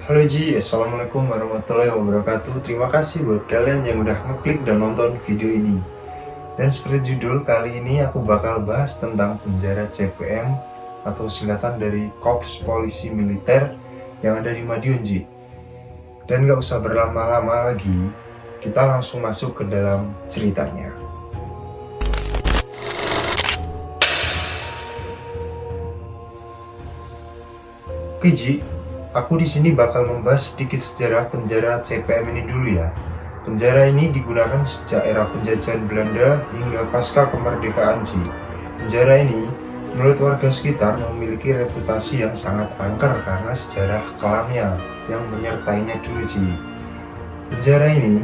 Halo Ji, Assalamualaikum warahmatullahi wabarakatuh. Terima kasih buat kalian yang udah ngeklik dan nonton video ini. Dan seperti judul, kali ini aku bakal bahas tentang penjara CPM atau singkatan dari Korps Polisi Militer yang ada di Madiun, Ji. Dan gak usah berlama-lama lagi, kita langsung masuk ke dalam ceritanya. Oke Ji, aku di sini bakal membahas sedikit sejarah penjara CPM ini dulu ya. Penjara ini digunakan sejak era penjajahan Belanda hingga pasca kemerdekaan Ji. Penjara ini menurut warga sekitar memiliki reputasi yang sangat angker karena sejarah kelamnya yang menyertainya dulu Ji. Penjara ini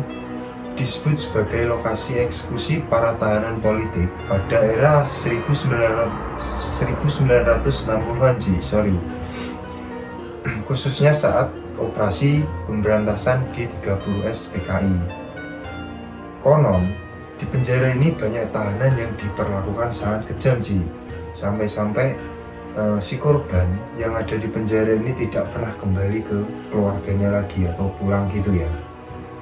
disebut sebagai lokasi eksekusi para tahanan politik pada era 1960-an Ji, khususnya saat operasi pemberantasan G30S PKI. Konon, di penjara ini banyak tahanan yang diperlakukan sangat kejam Ji. Sampai-sampai si korban yang ada di penjara ini tidak pernah kembali ke keluarganya lagi atau pulang gitu ya.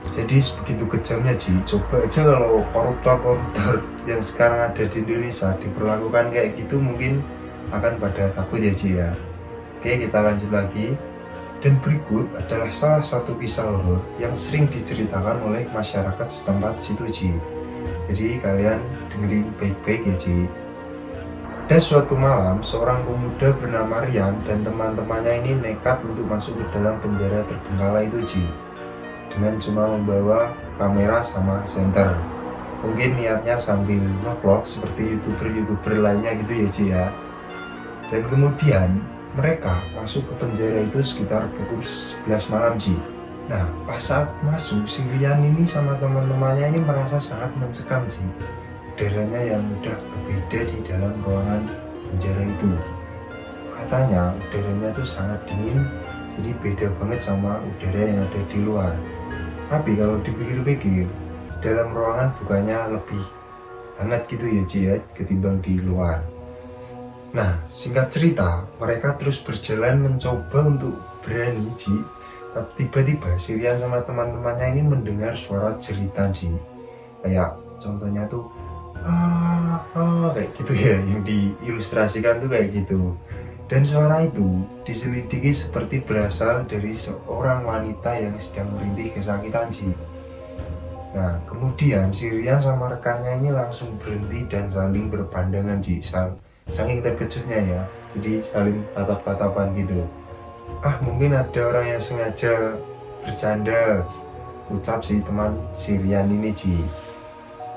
Jadi sebegitu kejamnya Ji. Coba aja kalau koruptor-koruptor yang sekarang ada di Indonesia diperlakukan kayak gitu, mungkin akan pada takut ya Ji ya. Oke, kita lanjut lagi. Dan berikut adalah salah satu kisah horor yang sering diceritakan oleh masyarakat setempat situ Ji. Jadi kalian dengerin baik-baik ya Ji. Pada suatu malam, seorang pemuda bernama Rian dan teman-temannya ini nekat untuk masuk ke dalam penjara terbengkalai itu Ji, dengan cuma membawa kamera sama senter. Mungkin niatnya sambil nge-vlog seperti youtuber-youtuber lainnya gitu ya Ji ya. Dan kemudian mereka masuk ke penjara itu sekitar pukul 11 malam Ji. Nah, pas saat masuk, si Rian ini sama teman-temannya ini merasa sangat mencekam Ji. Udaranya yang udah berbeda di dalam ruangan penjara itu. Katanya udaranya itu sangat dingin, jadi beda banget sama udara yang ada di luar. Tapi kalau dipikir-pikir, dalam ruangan bukannya lebih hangat gitu ya Ji ya, ketimbang di luar. Nah, singkat cerita, mereka terus berjalan mencoba untuk berani Ji. Tapi tiba-tiba si Rian sama teman-temannya ini mendengar suara jeritan Ji. Kayak contohnya tuh kayak gitu ya, yang diilustrasikan tuh kayak gitu. Dan suara itu diselidiki seperti berasal dari seorang wanita yang sedang merintih kesakitan Ji. Nah, kemudian si Rian sama rekannya ini langsung berhenti dan saling berpandangan Ji. Saking terkejutnya ya, jadi saling tatap-tatapan gitu. Mungkin ada orang yang sengaja bercanda, ucap si teman si Rian ini Ji.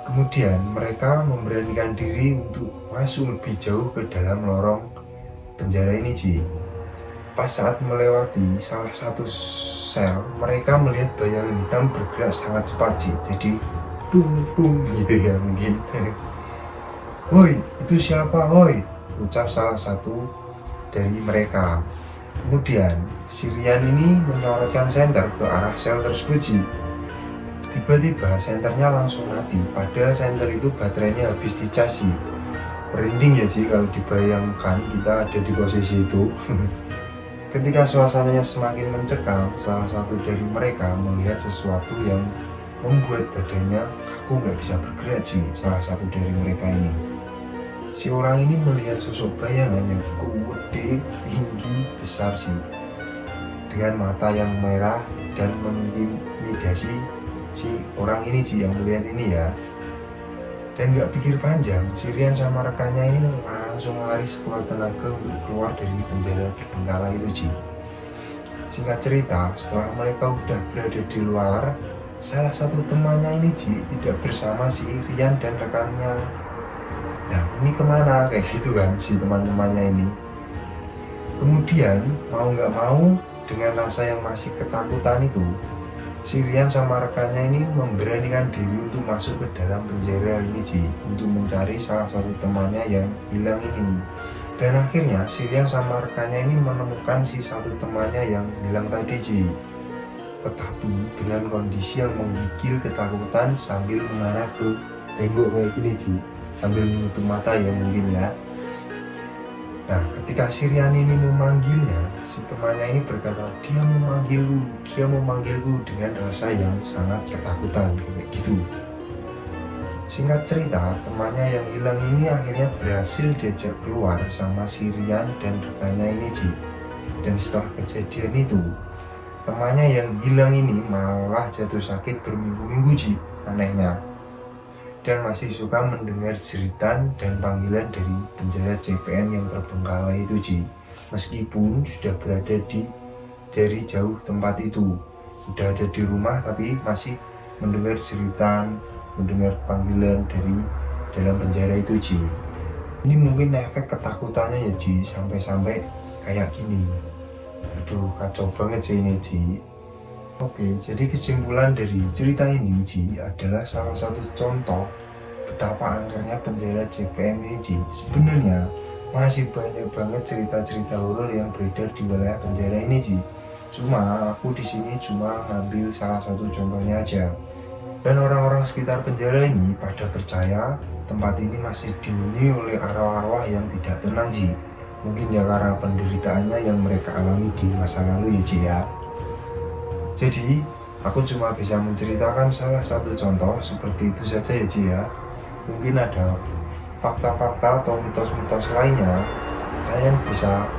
Kemudian mereka memberanikan diri untuk masuk lebih jauh ke dalam lorong penjara ini Ji. Pas saat melewati salah satu sel, mereka melihat bayangan hitam bergerak sangat cepat Ji. Jadi dung gitu ya mungkin. "Woi, itu siapa, woi?" ucap salah satu dari mereka. Kemudian, si Rian ini menyorotkan senter ke arah sel tersebut Ji. Tiba-tiba senternya langsung mati, padahal senter itu baterainya habis dicas Ji. Merinding ya Ji kalau dibayangkan kita ada di posisi itu. Ketika suasananya semakin mencekam, salah satu dari mereka melihat sesuatu yang membuat badannya kaku nggak bisa bergerak Ji. Salah satu dari mereka ini, si orang ini melihat sosok bayangan yang gede, tinggi, besar sih, dengan mata yang merah dan mengintimidasi si orang ini sih yang melihat ini ya. Dan gak pikir panjang, si Rian sama rekannya ini langsung lari sekuat tenaga untuk keluar dari penjara terbengkalai itu Ji. Singkat cerita, setelah mereka udah berada di luar, salah satu temannya ini Ji tidak bersama si Rian dan rekannya. Nah, ini kemana kayak gitu kan si teman-temannya ini. Kemudian mau nggak mau, dengan rasa yang masih ketakutan itu, si Rian sama rekannya ini memberanikan diri untuk masuk ke dalam penjara ini Ji, untuk mencari salah satu temannya yang hilang ini. Dan akhirnya si Rian sama rekannya ini menemukan si satu temannya yang hilang tadi Ji. Tetapi dengan kondisi yang menggigil ketakutan sambil mengarah ke tembok kayak gini Ji, sambil menutup mata ya mungkin ya. Nah, ketika si Rian ini memanggilnya, si temannya ini berkata, dia memanggilku dengan rasa yang sangat ketakutan, kayak gitu. Singkat cerita, temannya yang hilang ini akhirnya berhasil diajak keluar sama si Rian dan rekannya ini, Ji. Dan setelah kejadian itu, temannya yang hilang ini malah jatuh sakit berminggu-minggu, Ji, anehnya. Dan masih suka mendengar jeritan dan panggilan dari penjara CPN yang terbengkalai itu, Ji. Meskipun sudah berada dari jauh tempat itu, sudah ada di rumah tapi masih mendengar jeritan, mendengar panggilan dari dalam penjara itu, Ji. Ini mungkin efek ketakutannya ya, Ji, sampai-sampai kayak gini. Aduh, kacau banget sih ini, Ji. Oke, jadi kesimpulan dari cerita ini, Ji, adalah salah satu contoh betapa angkernya penjara JPM ini, Ji. Sebenarnya masih banyak banget cerita-cerita horor yang beredar di wilayah penjara ini, Ji. Cuma aku di sini cuma ngambil salah satu contohnya aja. Dan orang-orang sekitar penjara ini pada percaya tempat ini masih dihuni oleh arwah-arwah yang tidak tenang, Ji. Mungkin ya karena penderitaannya yang mereka alami di masa lalu ya, Ji ya. Jadi, aku cuma bisa menceritakan salah satu contoh seperti itu saja ya, Ji ya. Mungkin ada fakta-fakta atau mitos-mitos lainnya, kalian bisa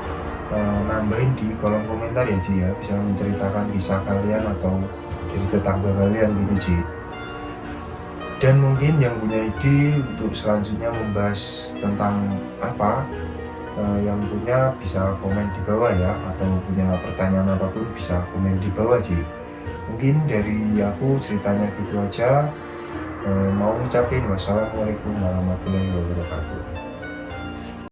nambahin di kolom komentar ya, Ji ya. Bisa menceritakan kisah kalian atau dari tetangga kalian gitu, Ji. Dan mungkin yang punya ide untuk selanjutnya membahas tentang apa, yang punya bisa komen di bawah ya, atau punya pertanyaan apapun bisa komen di bawah, Ji. Mungkin dari aku ceritanya gitu aja. Mau ucapin wassalamualaikum warahmatullahi wabarakatuh.